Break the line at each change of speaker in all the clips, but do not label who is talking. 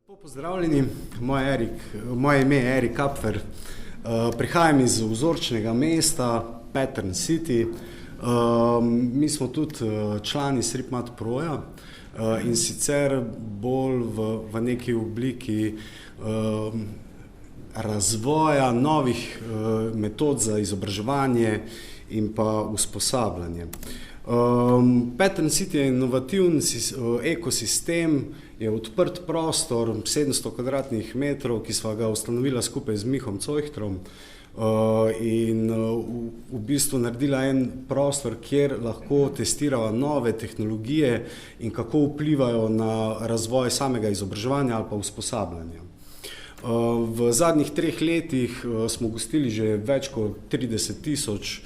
Lepo pozdravljeni, moje ime je Erik Kapfer, prihajam iz vzorčnega mesta Pattern City, mi smo tudi člani SripMat Proja in sicer bolj v neki obliki razvoja novih metod za izobraževanje in pa usposabljanje. Pattern City je inovativen ekosistem, je odprt prostor 700 kvadratnih metrov, ki sva ga ustanovila skupaj z Mihom Cojhtrom in v bistvu naredila en prostor, kjer lahko testirava nove tehnologije in kako vplivajo na razvoj samega izobraževanja ali pa usposabljanja. V zadnjih 3 letih smo gostili že več kot 30 000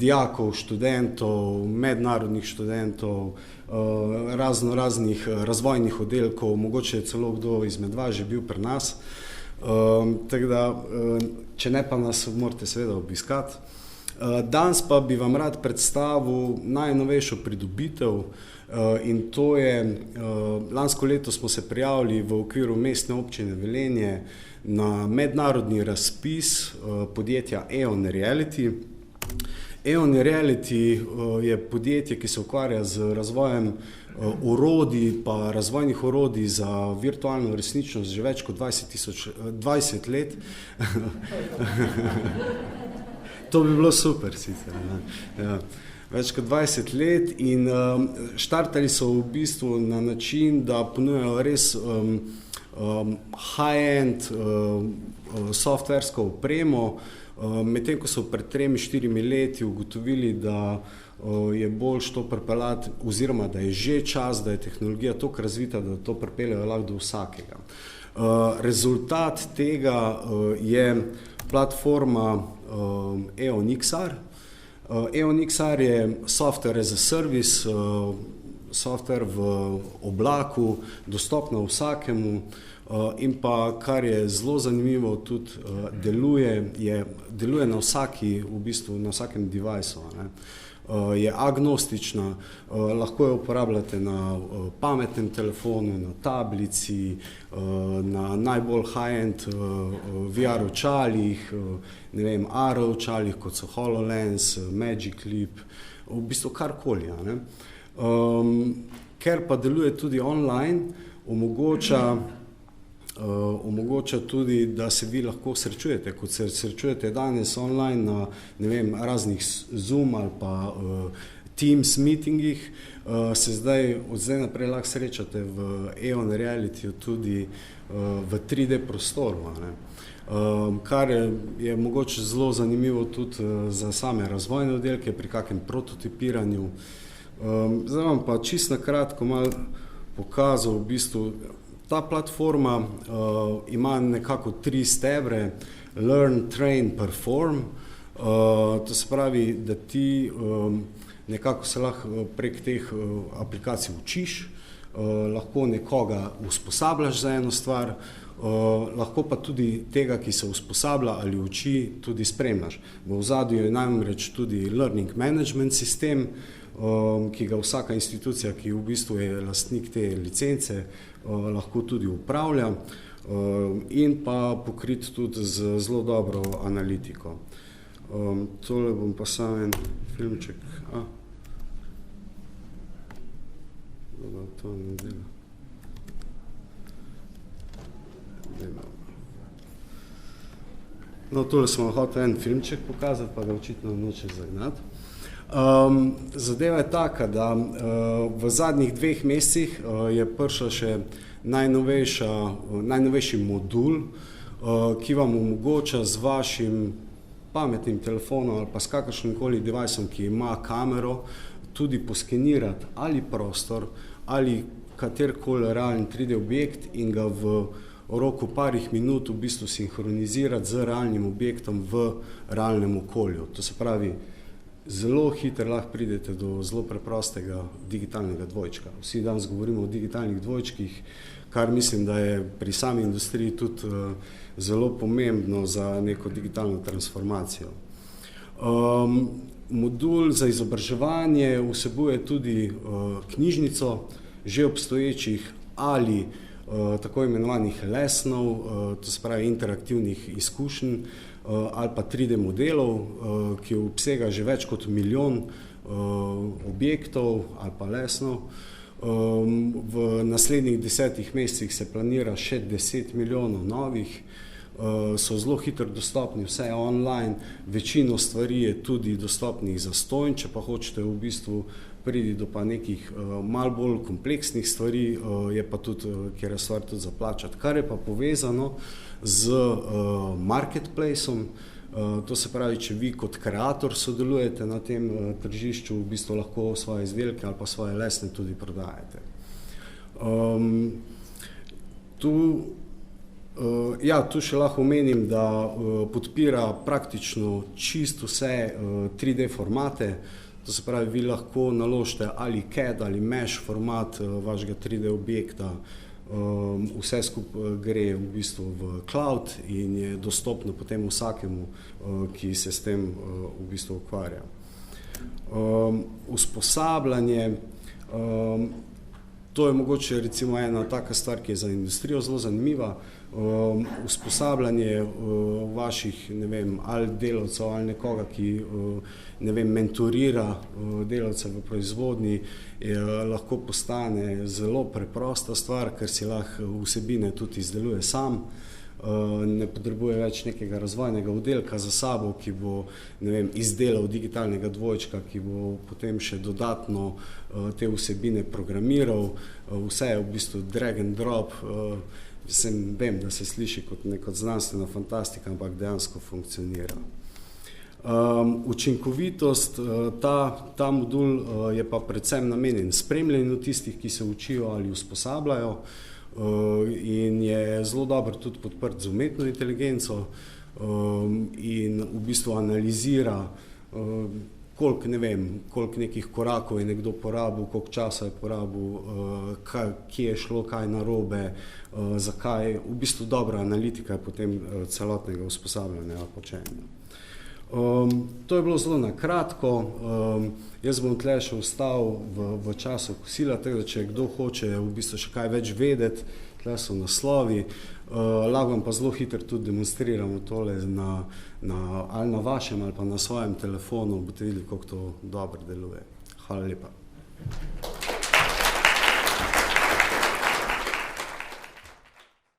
dijakov, študentov, mednarodnih študentov, raznih razvojnih oddelkov, mogoče je celo kdo izmed vas že bil pri nas. Tako da, če ne pa nas morate seveda obiskati. Danes pa bi vam rad predstavil najnovejšo pridobitev in to je, lansko leto smo se prijavili v okviru Mestne občine Velenje na mednarodni razpis podjetja Eon Reality. Eon Reality je podjetje, ki se ukvarja z razvojem orodij pa razvojnih orodij za virtualno resničnost že več kot 20 let. To bi bilo super sicer. Ja. Več kot 20 let in štartali so v bistvu na način, da ponujajo res high-end softversko opremo, medtem ko so pred 3-4 leti ugotovili, da je boljše to pripeljati oziroma da je že čas, da je tehnologija toliko razvita, da to pripeljejo lahko do vsakega. Rezultat tega je platforma Eon XR. Eon XR je software as a service, software v oblaku, dostopno vsakemu in pa, kar je zelo zanimivo, tudi deluje na na vsakem device. Je agnostična, lahko jo uporabljate na pametnem telefonu, na tablici, na najbolj high-end VR očalih, ne vem, AR očalih, kot so HoloLens, Magic Leap, v bistvu karkoli. Ker pa deluje tudi online, omogoča tudi, da se vi lahko srečujete, kot se srečujete danes online na, ne vem, raznih Zoom ali pa Teams meetingih, se od zdaj naprej lahko srečate v Eon Reality tudi v 3D prostoru, kar je mogoče zelo zanimivo tudi za same razvojne oddelke pri kakem prototipiranju. Zdaj vam pa čisto na kratko malo pokazal v bistvu. Ta platforma ima nekako 3 stebre: Learn, Train, Perform. To se pravi, da ti nekako se lahko prek teh aplikacij učiš, lahko nekoga usposabljaš za eno stvar, lahko pa tudi tega, ki se usposablja ali uči, tudi spremljaš. V ozadju je namreč tudi learning management sistem, ki ga vsaka institucija, ki v bistvu je lastnik te licence, lahko tudi upravlja in pa pokrit tudi z zelo dobro analitiko. Tole bom pa samo en filmček. To ne dela. No, tole smo hotel en filmček pokazati, pa ga očitno noče zagnati. Zadeva je taka, da v zadnjih 2 mesecih je prišel še najnovejši modul, ki vam omogoča z vašim pametnim telefonom ali pa s kakršnimkoli deviceom, ki ima kamero, tudi poskenirati ali prostor ali katerkoli realni 3D objekt in ga v roku parih minut v bistvu sinhronizirati z realnim objektom v realnem okolju. To se pravi, zelo hitro lahko pridete do zelo preprostega digitalnega dvojčka. Vsi danes govorimo o digitalnih dvojčkih, kar mislim, da je pri sami industriji tudi zelo pomembno za neko digitalno transformacijo. Modul za izobraževanje vsebuje tudi knjižnico že obstoječih ali tako imenovanih lesnov, to se pravi interaktivnih izkušenj ali pa 3D modelov, ki obsega že več kot 1 milijon objektov ali pa lesnov. V naslednjih 10 mesecih se planira še 10 milijonov novih, so zelo hitro dostopni, vse je online, večino stvari je tudi dostopnih zastonj, če pa hočete v bistvu pridi do pa nekih malo bolj kompleksnih stvari, je pa tudi, kjer je stvar tudi zaplačati. Kar je pa povezano z marketplaceom, to se pravi, če vi kot kreator sodelujete na tem tržišču, v bistvu lahko svoje izdelke ali pa svoje lesne tudi prodajate. Tu še lahko omenim, da podpira praktično čisto vse 3D formate, to se pravi, vi lahko naložite ali CAD ali Mesh format vašega 3D objekta, vse skupaj gre v bistvu v cloud in je dostopno potem vsakemu, ki se s tem v bistvu ukvarja. Usposabljanje, to je mogoče recimo ena taka stvar, ki je za industrijo zelo zanimiva. Usposabljanje vaših, ne vem, ali delavcev ali nekoga, ki ne vem, mentorira delavce v proizvodnji, lahko postane zelo preprosta stvar, ker si lahko vsebine tudi izdeluje sam. Ne potrebuje več nekega razvojnega oddelka za sabo, ki bo, ne vem, izdelal digitalnega dvojčka, ki bo potem še dodatno te vsebine programiral. Vse je v bistvu drag and drop. Vem, da se sliši kot neka znanstvena fantastika, ampak dejansko funkcionira. Učinkovitost, ta modul je pa predvsem namenjen spremljanju tistih, ki se učijo ali usposabljajo, in je zelo dobro tudi podprt z umetno inteligenco in v bistvu analizira, koliko nekih korakov je nekdo porabil, koliko časa je porabil, kje je šlo kaj narobe, zakaj. V bistvu dobra analitika je potem celotnega usposabljanja ali počenja. To je bilo zelo na kratko. Jaz bom tle še ostal v času kosila, tako da če kdo hoče v bistvu še kaj več vedeti, tle so naslovi, lahko vam pa zelo hitro tudi demonstriramo tole ali na vašem ali pa na svojem telefonu, boste videli, kako to dobro deluje. Hvala lepa.